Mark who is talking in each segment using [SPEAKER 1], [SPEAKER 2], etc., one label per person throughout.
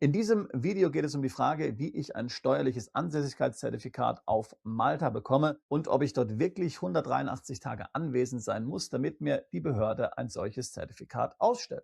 [SPEAKER 1] In diesem Video geht es um die Frage, wie ich ein steuerliches Ansässigkeitszertifikat auf Malta bekomme und ob ich dort wirklich 183 Tage anwesend sein muss, damit mir die Behörde ein solches Zertifikat ausstellt.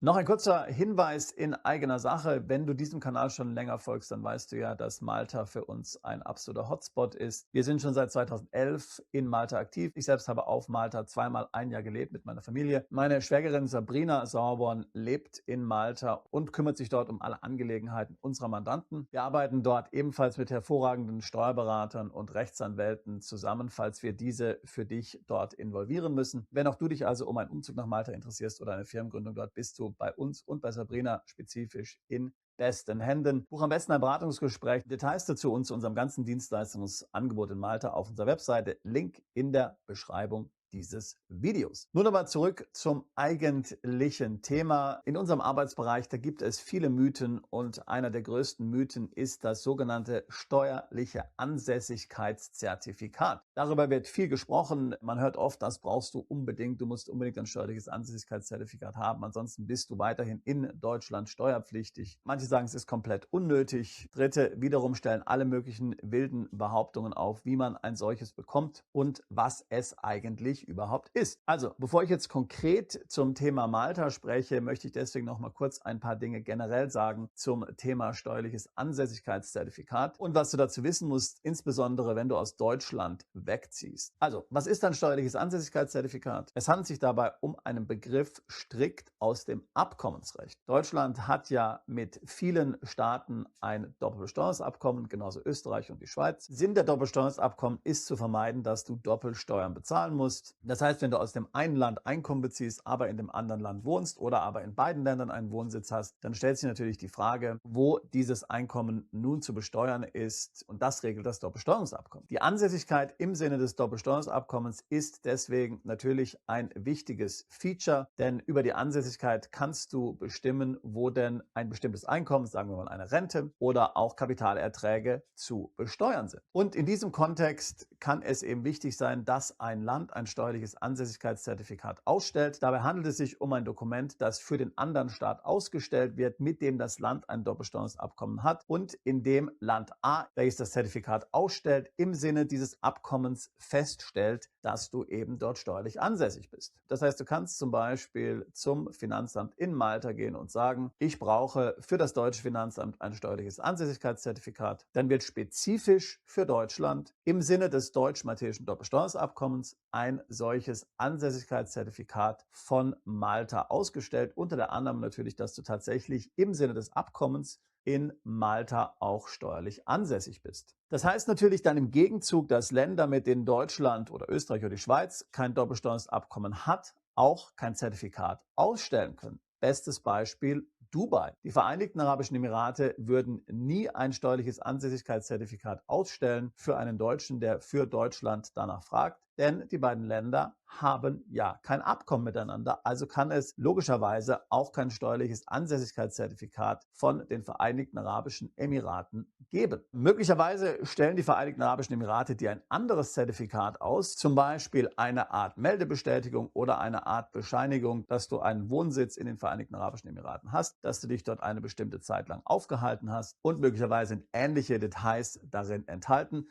[SPEAKER 1] Noch ein kurzer Hinweis in eigener Sache. Wenn du diesem Kanal schon länger folgst, dann weißt du ja, dass Malta für uns ein absoluter Hotspot ist. Wir sind schon seit 2011 in Malta aktiv. Ich selbst habe auf Malta zweimal ein Jahr gelebt mit meiner Familie. Meine Schwägerin Sabrina Sauerborn lebt in Malta und kümmert sich dort um alle Angelegenheiten unserer Mandanten. Wir arbeiten dort ebenfalls mit hervorragenden Steuerberatern und Rechtsanwälten zusammen, falls wir diese für dich dort involvieren müssen. Wenn auch du dich also um einen Umzug nach Malta interessierst oder eine Firmengründung dort, bist du bei uns und bei Sabrina spezifisch in besten Händen. Buch am besten ein Beratungsgespräch. Details dazu und zu unserem ganzen Dienstleistungsangebot in Malta auf unserer Webseite. Link in der Beschreibung dieses Videos. Nun aber zurück zum eigentlichen Thema. In unserem Arbeitsbereich, da gibt es viele Mythen und einer der größten Mythen ist das sogenannte steuerliche Ansässigkeitszertifikat. Darüber wird viel gesprochen. Man hört oft, das brauchst du unbedingt. Du musst unbedingt ein steuerliches Ansässigkeitszertifikat haben. Ansonsten bist du weiterhin in Deutschland steuerpflichtig. Manche sagen, es ist komplett unnötig. Dritte wiederum stellen alle möglichen wilden Behauptungen auf, wie man ein solches bekommt und was es eigentlich überhaupt ist. Also, bevor ich jetzt konkret zum Thema Malta spreche, möchte ich deswegen noch mal kurz ein paar Dinge generell sagen zum Thema steuerliches Ansässigkeitszertifikat und was du dazu wissen musst, insbesondere wenn du aus Deutschland wegziehst. Also, was ist ein steuerliches Ansässigkeitszertifikat? Es handelt sich dabei um einen Begriff strikt aus dem Abkommensrecht. Deutschland hat ja mit vielen Staaten ein Doppelbesteuerungsabkommen, genauso Österreich und die Schweiz. Sinn der Doppelbesteuerungsabkommen ist zu vermeiden, dass du Doppelsteuern bezahlen musst. Das heißt, wenn du aus dem einen Land Einkommen beziehst, aber in dem anderen Land wohnst oder aber in beiden Ländern einen Wohnsitz hast, dann stellt sich natürlich die Frage, wo dieses Einkommen nun zu besteuern ist, und das regelt das Doppelbesteuerungsabkommen. Die Ansässigkeit im Sinne des Doppelbesteuerungsabkommens ist deswegen natürlich ein wichtiges Feature, denn über die Ansässigkeit kannst du bestimmen, wo denn ein bestimmtes Einkommen, sagen wir mal eine Rente oder auch Kapitalerträge zu besteuern sind. Und in diesem Kontext kann es eben wichtig sein, dass ein Land ein steuerliches Ansässigkeitszertifikat ausstellt. Dabei handelt es sich um ein Dokument, das für den anderen Staat ausgestellt wird, mit dem das Land ein Doppelbesteuerungsabkommen hat und in dem Land A, welches das Zertifikat ausstellt, im Sinne dieses Abkommens feststellt, dass du eben dort steuerlich ansässig bist. Das heißt, du kannst zum Beispiel zum Finanzamt in Malta gehen und sagen, ich brauche für das deutsche Finanzamt ein steuerliches Ansässigkeitszertifikat. Dann wird spezifisch für Deutschland im Sinne des deutsch-maltesischen Doppelbesteuerungsabkommens ein solches Ansässigkeitszertifikat von Malta ausgestellt, unter der Annahme natürlich, dass du tatsächlich im Sinne des Abkommens in Malta auch steuerlich ansässig bist. Das heißt natürlich dann im Gegenzug, dass Länder, mit denen Deutschland oder Österreich oder die Schweiz kein Doppelbesteuerungsabkommen hat, auch kein Zertifikat ausstellen können. Bestes Beispiel Dubai. Die Vereinigten Arabischen Emirate würden nie ein steuerliches Ansässigkeitszertifikat ausstellen für einen Deutschen, der für Deutschland danach fragt, denn die beiden Länder haben ja kein Abkommen miteinander, also kann es logischerweise auch kein steuerliches Ansässigkeitszertifikat von den Vereinigten Arabischen Emiraten geben. Möglicherweise stellen die Vereinigten Arabischen Emirate dir ein anderes Zertifikat aus, zum Beispiel eine Art Meldebestätigung oder eine Art Bescheinigung, dass du einen Wohnsitz in den Vereinigten Arabischen Emiraten hast, dass du dich dort eine bestimmte Zeit lang aufgehalten hast und möglicherweise sind ähnliche Details darin enthalten.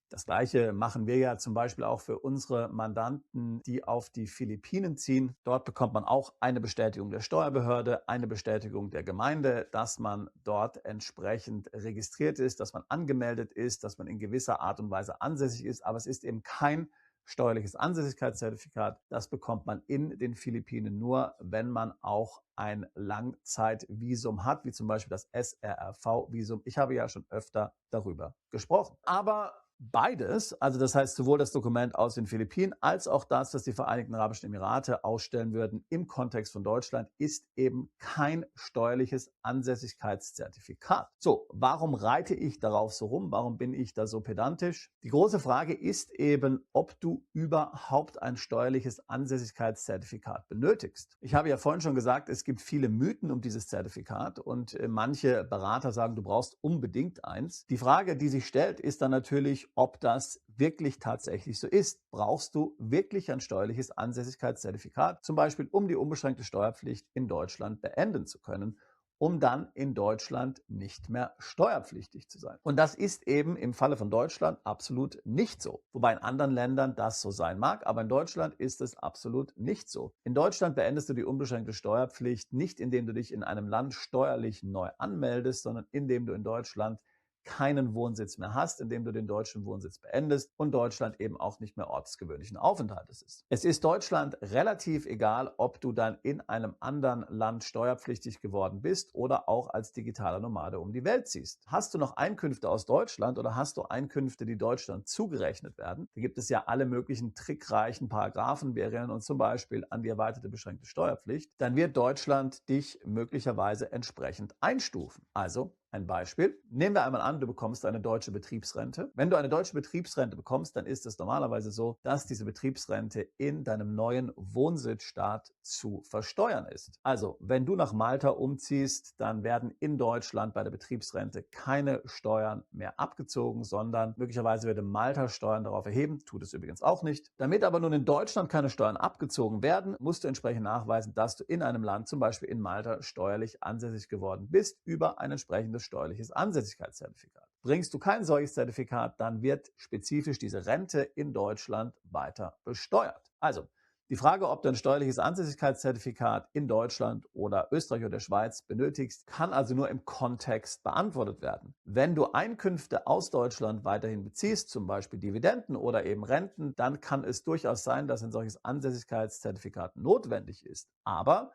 [SPEAKER 1] Das Gleiche machen wir ja zum Beispiel auch für unsere Mandanten, die auf die Philippinen ziehen. Dort bekommt man auch eine Bestätigung der Steuerbehörde, eine Bestätigung der Gemeinde, dass man dort entsprechend registriert ist, dass man angemeldet ist, dass man in gewisser Art und Weise ansässig ist. Aber es ist eben kein steuerliches Ansässigkeitszertifikat. Das bekommt man in den Philippinen nur, wenn man auch ein Langzeitvisum hat, wie zum Beispiel das SRRV-Visum. Ich habe ja schon öfter darüber gesprochen. Aber beides, also das heißt sowohl das Dokument aus den Philippinen als auch das, was die Vereinigten Arabischen Emirate ausstellen würden im Kontext von Deutschland, ist eben kein steuerliches Ansässigkeitszertifikat. So, warum reite ich darauf so rum? Warum bin ich da so pedantisch? Die große Frage ist eben, ob du überhaupt ein steuerliches Ansässigkeitszertifikat benötigst. Ich habe ja vorhin schon gesagt, es gibt viele Mythen um dieses Zertifikat und manche Berater sagen, du brauchst unbedingt eins. Die Frage, die sich stellt, ist dann natürlich, ob das wirklich tatsächlich so ist. Brauchst du wirklich ein steuerliches Ansässigkeitszertifikat, zum Beispiel um die unbeschränkte Steuerpflicht in Deutschland beenden zu können, um dann in Deutschland nicht mehr steuerpflichtig zu sein. Und das ist eben im Falle von Deutschland absolut nicht so. Wobei in anderen Ländern das so sein mag, aber in Deutschland ist es absolut nicht so. In Deutschland beendest du die unbeschränkte Steuerpflicht nicht, indem du dich in einem Land steuerlich neu anmeldest, sondern indem du in Deutschland keinen Wohnsitz mehr hast, indem du den deutschen Wohnsitz beendest und Deutschland eben auch nicht mehr Ort des gewöhnlichen Aufenthaltes ist. Es ist Deutschland relativ egal, ob du dann in einem anderen Land steuerpflichtig geworden bist oder auch als digitaler Nomade um die Welt ziehst. Hast du noch Einkünfte aus Deutschland oder hast du Einkünfte, die Deutschland zugerechnet werden? Da gibt es ja alle möglichen trickreichen Paragraphen. Wir erinnern uns zum Beispiel an die erweiterte beschränkte Steuerpflicht. Dann wird Deutschland dich möglicherweise entsprechend einstufen. Also ein Beispiel. Nehmen wir einmal an, du bekommst eine deutsche Betriebsrente. Wenn du eine deutsche Betriebsrente bekommst, dann ist es normalerweise so, dass diese Betriebsrente in deinem neuen Wohnsitzstaat zu versteuern ist. Also, wenn du nach Malta umziehst, dann werden in Deutschland bei der Betriebsrente keine Steuern mehr abgezogen, sondern möglicherweise würde Malta Steuern darauf erheben, tut es übrigens auch nicht. Damit aber nun in Deutschland keine Steuern abgezogen werden, musst du entsprechend nachweisen, dass du in einem Land, zum Beispiel in Malta, steuerlich ansässig geworden bist über ein entsprechendes steuerliches Ansässigkeitszertifikat. Bringst du kein solches Zertifikat, dann wird spezifisch diese Rente in Deutschland weiter besteuert. Also, die Frage, ob du ein steuerliches Ansässigkeitszertifikat in Deutschland oder Österreich oder der Schweiz benötigst, kann also nur im Kontext beantwortet werden. Wenn du Einkünfte aus Deutschland weiterhin beziehst, zum Beispiel Dividenden oder eben Renten, dann kann es durchaus sein, dass ein solches Ansässigkeitszertifikat notwendig ist. Aber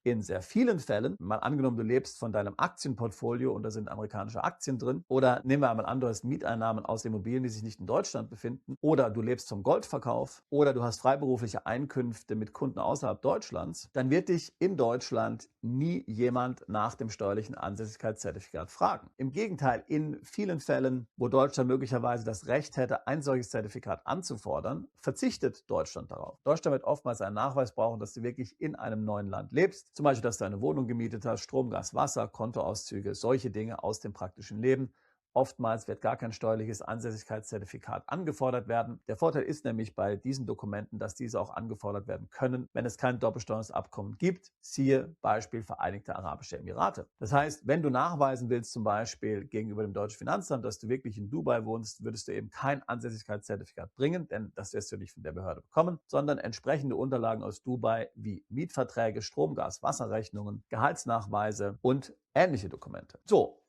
[SPEAKER 1] in sehr vielen Fällen, mal angenommen, du lebst von deinem Aktienportfolio und da sind amerikanische Aktien drin, oder nehmen wir einmal an, du hast Mieteinnahmen aus Immobilien, die sich nicht in Deutschland befinden, oder du lebst vom Goldverkauf, oder du hast freiberufliche Einkünfte mit Kunden außerhalb Deutschlands, dann wird dich in Deutschland nie jemand nach dem steuerlichen Ansässigkeitszertifikat fragen. Im Gegenteil, in vielen Fällen, wo Deutschland möglicherweise das Recht hätte, ein solches Zertifikat anzufordern, verzichtet Deutschland darauf. Deutschland wird oftmals einen Nachweis brauchen, dass du wirklich in einem neuen Land lebst. Zum Beispiel, dass du eine Wohnung gemietet hast, Strom, Gas, Wasser, Kontoauszüge, solche Dinge aus dem praktischen Leben. Oftmals wird gar kein steuerliches Ansässigkeitszertifikat angefordert werden. Der Vorteil ist nämlich bei diesen Dokumenten, dass diese auch angefordert werden können, wenn es kein Doppelsteuerungsabkommen gibt. Siehe Beispiel Vereinigte Arabische Emirate. Das heißt, wenn du nachweisen willst, zum Beispiel gegenüber dem deutschen Finanzamt, dass du wirklich in Dubai wohnst, würdest du eben kein Ansässigkeitszertifikat bringen, denn das wirst du nicht von der Behörde bekommen, sondern entsprechende Unterlagen aus Dubai wie Mietverträge, Strom, Gas, Wasserrechnungen, Gehaltsnachweise und ähnliche Dokumente. So.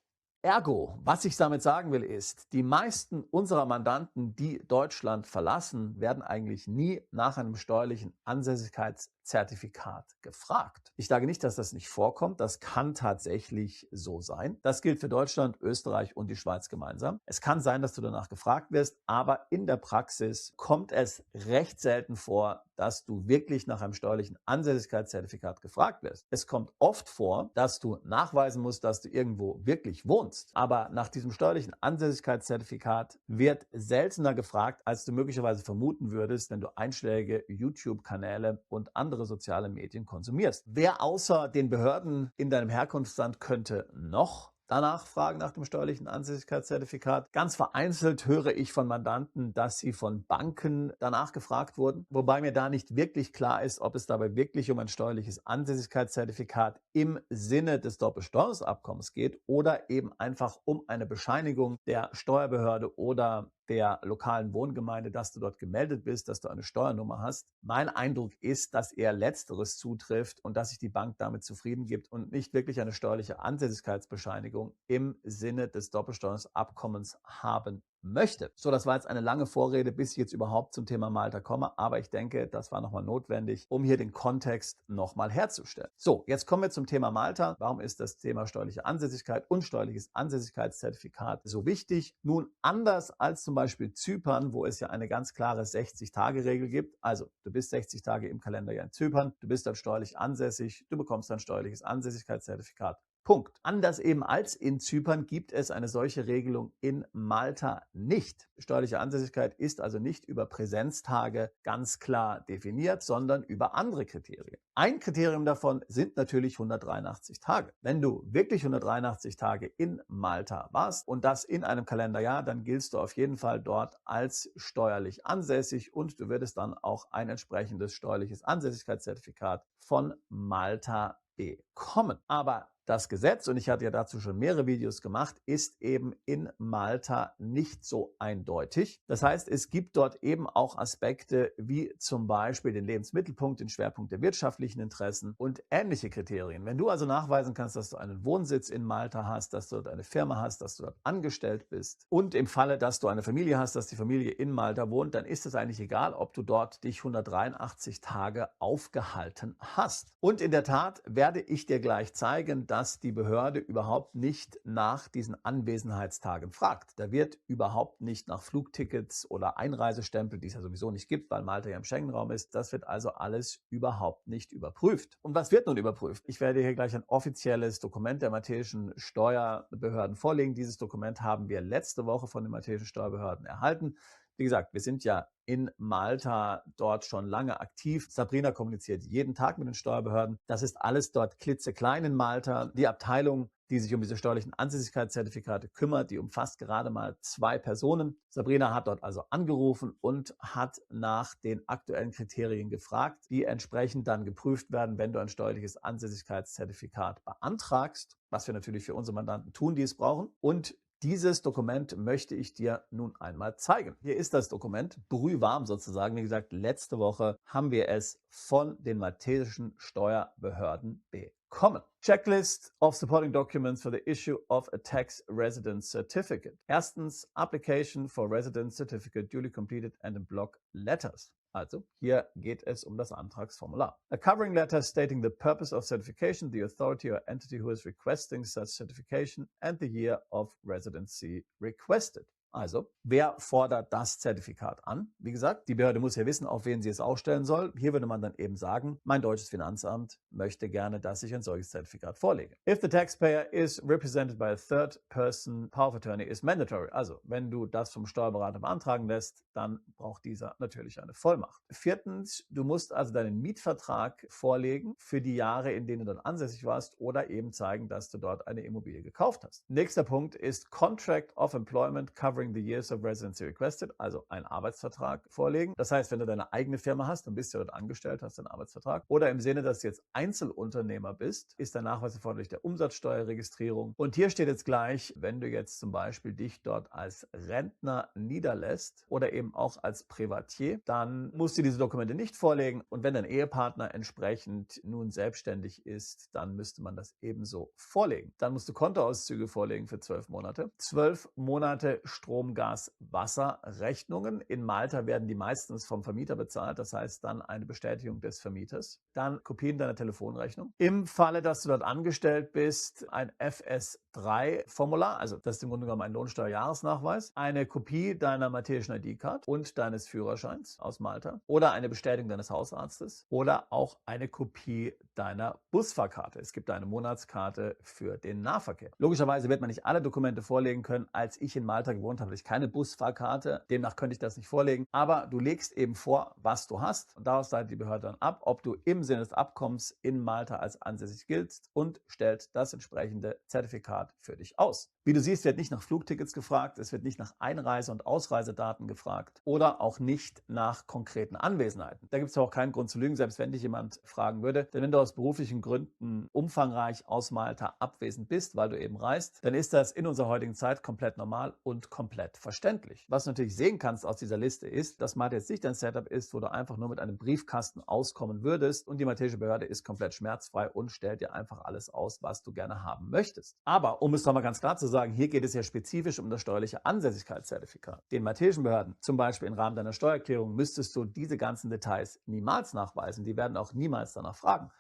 [SPEAKER 1] Ergo, was ich damit sagen will, ist, die meisten unserer Mandanten, die Deutschland verlassen, werden eigentlich nie nach einem steuerlichen Ansässigkeitszertifikat gefragt. Ich sage nicht, dass das nicht vorkommt. Das kann tatsächlich so sein. Das gilt für Deutschland, Österreich und die Schweiz gemeinsam. Es kann sein, dass du danach gefragt wirst, aber in der Praxis kommt es recht selten vor, dass du wirklich nach einem steuerlichen Ansässigkeitszertifikat gefragt wirst. Es kommt oft vor, dass du nachweisen musst, dass du irgendwo wirklich wohnst. Aber nach diesem steuerlichen Ansässigkeitszertifikat wird seltener gefragt, als du möglicherweise vermuten würdest, wenn du einschlägige YouTube-Kanäle und andere soziale Medien konsumierst. Wer außer den Behörden in deinem Herkunftsland könnte noch danach fragen nach dem steuerlichen Ansässigkeitszertifikat? Ganz vereinzelt höre ich von Mandanten, dass sie von Banken danach gefragt wurden, wobei mir da nicht wirklich klar ist, ob es dabei wirklich um ein steuerliches Ansässigkeitszertifikat im Sinne des Doppelsteuerungsabkommens geht oder eben einfach um eine Bescheinigung der Steuerbehörde oder der lokalen Wohngemeinde, dass du dort gemeldet bist, dass du eine Steuernummer hast. Mein Eindruck ist, dass eher Letzteres zutrifft und dass sich die Bank damit zufrieden gibt und nicht wirklich eine steuerliche Ansässigkeitsbescheinigung im Sinne des Doppelsteuerungsabkommens haben möchte. So, das war jetzt eine lange Vorrede, bis ich jetzt überhaupt zum Thema Malta komme, aber ich denke, das war nochmal notwendig, um hier den Kontext nochmal herzustellen. So, jetzt kommen wir zum Thema Malta. Warum ist das Thema steuerliche Ansässigkeit und steuerliches Ansässigkeitszertifikat so wichtig? Nun, anders als zum Beispiel Zypern, wo es ja eine ganz klare 60-Tage-Regel gibt, also du bist 60 Tage im Kalenderjahr in Zypern, du bist dort steuerlich ansässig, du bekommst ein steuerliches Ansässigkeitszertifikat. Punkt. Anders eben als in Zypern gibt es eine solche Regelung in Malta nicht. Steuerliche Ansässigkeit ist also nicht über Präsenztage ganz klar definiert, sondern über andere Kriterien. Ein Kriterium davon sind natürlich 183 Tage. Wenn du wirklich 183 Tage in Malta warst und das in einem Kalenderjahr, dann giltst du auf jeden Fall dort als steuerlich ansässig und du würdest dann auch ein entsprechendes steuerliches Ansässigkeitszertifikat von Malta bekommen. Aber das Gesetz, und ich hatte ja dazu schon mehrere Videos gemacht, ist eben in Malta nicht so eindeutig. Das heißt, es gibt dort eben auch Aspekte wie zum Beispiel den Lebensmittelpunkt, den Schwerpunkt der wirtschaftlichen Interessen und ähnliche Kriterien. Wenn du also nachweisen kannst, dass du einen Wohnsitz in Malta hast, dass du dort eine Firma hast, dass du dort angestellt bist und im Falle, dass du eine Familie hast, dass die Familie in Malta wohnt, dann ist es eigentlich egal, ob du dort dich 183 Tage aufgehalten hast. Und in der Tat werde ich dir gleich zeigen, dass die Behörde überhaupt nicht nach diesen Anwesenheitstagen fragt. Da wird überhaupt nicht nach Flugtickets oder Einreisestempel, die es ja sowieso nicht gibt, weil Malta ja im Schengen-Raum ist. Das wird also alles überhaupt nicht überprüft. Und was wird nun überprüft? Ich werde hier gleich ein offizielles Dokument der maltesischen Steuerbehörden vorlegen. Dieses Dokument haben wir letzte Woche von den maltesischen Steuerbehörden erhalten. Wie gesagt, wir sind ja in Malta dort schon lange aktiv. Sabrina kommuniziert jeden Tag mit den Steuerbehörden. Das ist alles dort klitzeklein in Malta. Die Abteilung, die sich um diese steuerlichen Ansässigkeitszertifikate kümmert, die umfasst gerade mal 2 Personen. Sabrina hat dort also angerufen und hat nach den aktuellen Kriterien gefragt, die entsprechend dann geprüft werden, wenn du ein steuerliches Ansässigkeitszertifikat beantragst, was wir natürlich für unsere Mandanten tun, die es brauchen. Und dieses Dokument möchte ich dir nun einmal zeigen. Hier ist das Dokument, brühwarm sozusagen. Wie gesagt, letzte Woche haben wir es von den maltesischen Steuerbehörden bekommen. Checklist of supporting documents for the issue of a tax residence certificate. Erstens, application for residence certificate duly completed and in block letters. Also, hier geht es um das Antragsformular. A covering letter stating the purpose of certification, the authority or entity who is requesting such certification and the year of residency requested. Also, wer fordert das Zertifikat an? Wie gesagt, die Behörde muss ja wissen, auf wen sie es ausstellen soll. Hier würde man dann eben sagen, mein deutsches Finanzamt möchte gerne, dass ich ein solches Zertifikat vorlege. If the taxpayer is represented by a third person, power of attorney is mandatory. Also, wenn du das vom Steuerberater beantragen lässt, dann braucht dieser natürlich eine Vollmacht. Viertens, du musst also deinen Mietvertrag vorlegen für die Jahre, in denen du dann ansässig warst oder eben zeigen, dass du dort eine Immobilie gekauft hast. Nächster Punkt ist Contract of Employment covering the years of residency requested, also einen Arbeitsvertrag vorlegen. Das heißt, wenn du deine eigene Firma hast, dann bist du dort angestellt, hast einen Arbeitsvertrag. Oder im Sinne, dass du jetzt Einzelunternehmer bist, ist der Nachweis erforderlich der Umsatzsteuerregistrierung. Und hier steht jetzt gleich, wenn du jetzt zum Beispiel dich dort als Rentner niederlässt oder eben auch als Privatier, dann musst du diese Dokumente nicht vorlegen. Und wenn dein Ehepartner entsprechend nun selbstständig ist, dann müsste man das ebenso vorlegen. Dann musst du Kontoauszüge vorlegen für 12 Monate. 12 Monate Strom, Gas, Wasser Rechnungen. In Malta werden die meistens vom Vermieter bezahlt, das heißt dann eine Bestätigung des Vermieters. Dann Kopien deiner Telefonrechnung. Im Falle, dass du dort angestellt bist, ein FS3-Formular, also das ist im Grunde genommen ein Lohnsteuerjahresnachweis, eine Kopie deiner maltesischen ID-Card und deines Führerscheins aus Malta oder eine Bestätigung deines Hausarztes oder auch eine Kopie deiner Busfahrkarte. Es gibt eine Monatskarte für den Nahverkehr. Logischerweise wird man nicht alle Dokumente vorlegen können. Als ich in Malta gewohnt habe, hatte ich keine Busfahrkarte. Demnach könnte ich das nicht vorlegen. Aber du legst eben vor, was du hast. Und daraus leitet die Behörde dann ab, ob du im Sinne des Abkommens in Malta als ansässig giltst und stellt das entsprechende Zertifikat für dich aus. Wie du siehst, wird nicht nach Flugtickets gefragt, es wird nicht nach Einreise- und Ausreisedaten gefragt oder auch nicht nach konkreten Anwesenheiten. Da gibt es auch keinen Grund zu lügen, selbst wenn dich jemand fragen würde. Denn wenn du aus beruflichen Gründen umfangreich aus Malta abwesend bist, weil du eben reist, dann ist das in unserer heutigen Zeit komplett normal und komplett verständlich. Was du natürlich sehen kannst aus dieser Liste ist, dass Malta jetzt nicht ein Setup ist, wo du einfach nur mit einem Briefkasten auskommen würdest und die maltesische Behörde ist komplett schmerzfrei und stellt dir einfach alles aus, was du gerne haben möchtest. Aber um es doch mal ganz klar zu sagen, hier geht es ja spezifisch um das steuerliche Ansässigkeitszertifikat. Den maltesischen Behörden, zum Beispiel im Rahmen deiner Steuererklärung, müsstest du diese ganzen Details niemals nachweisen. Die werden auch niemals danach fragen.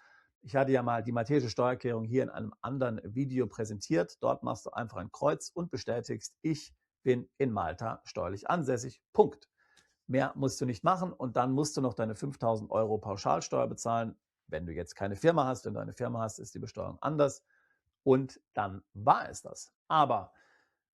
[SPEAKER 1] Ich hatte ja mal die maltesische Steuererklärung hier in einem anderen Video präsentiert. Dort machst du einfach ein Kreuz und bestätigst, ich bin in Malta steuerlich ansässig. Punkt. Mehr musst du nicht machen und dann musst du noch deine 5.000 Euro Pauschalsteuer bezahlen. Wenn du jetzt keine Firma hast, wenn du eine Firma hast, ist die Besteuerung anders. und dann war es das. Aber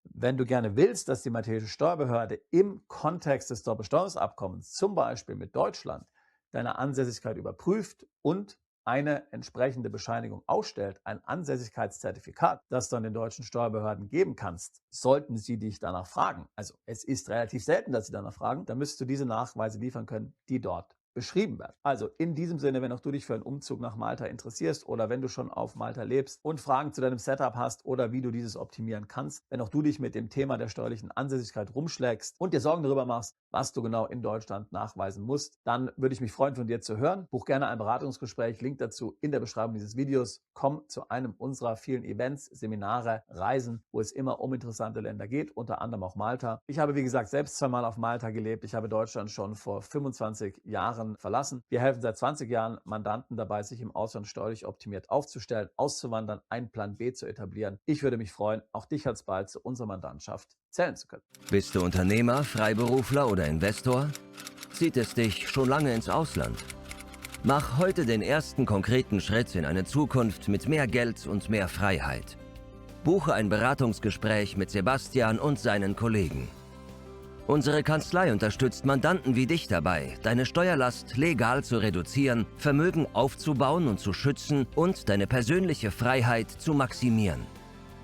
[SPEAKER 1] wenn du gerne willst, dass die maltesische Steuerbehörde im Kontext des Doppelbesteuerungsabkommens, zum Beispiel mit Deutschland, deine Ansässigkeit überprüft und eine entsprechende Bescheinigung ausstellt, ein Ansässigkeitszertifikat, das du an den deutschen Steuerbehörden geben kannst, sollten sie dich danach fragen. Also es ist relativ selten, dass sie danach fragen, dann müsstest du diese Nachweise liefern können, die dort beschrieben werden. Also in diesem Sinne, wenn auch du dich für einen Umzug nach Malta interessierst oder wenn du schon auf Malta lebst und Fragen zu deinem Setup hast oder wie du dieses optimieren kannst, wenn auch du dich mit dem Thema der steuerlichen Ansässigkeit rumschlägst und dir Sorgen darüber machst, was du genau in Deutschland nachweisen musst, dann würde ich mich freuen, von dir zu hören. Buch gerne ein Beratungsgespräch, Link dazu in der Beschreibung dieses Videos. Komm zu einem unserer vielen Events, Seminare, Reisen, wo es immer um interessante Länder geht, unter anderem auch Malta. Ich habe, wie gesagt, selbst 2-mal auf Malta gelebt. Ich habe Deutschland schon vor 25 Jahren verlassen. Wir helfen seit 20 Jahren Mandanten dabei, sich im Ausland steuerlich optimiert aufzustellen, auszuwandern, einen Plan B zu etablieren. Ich würde mich freuen, auch dich alsbald zu unserer Mandantschaft zählen zu können.
[SPEAKER 2] Bist du Unternehmer, Freiberufler oder Investor? Zieht es dich schon lange ins Ausland? Mach heute den ersten konkreten Schritt in eine Zukunft mit mehr Geld und mehr Freiheit. Buche ein Beratungsgespräch mit Sebastian und seinen Kollegen. Unsere Kanzlei unterstützt Mandanten wie dich dabei, deine Steuerlast legal zu reduzieren, Vermögen aufzubauen und zu schützen und deine persönliche Freiheit zu maximieren.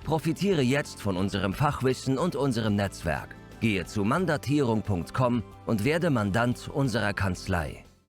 [SPEAKER 2] Profitiere jetzt von unserem Fachwissen und unserem Netzwerk. Gehe zu mandatierung.com und werde Mandant unserer Kanzlei.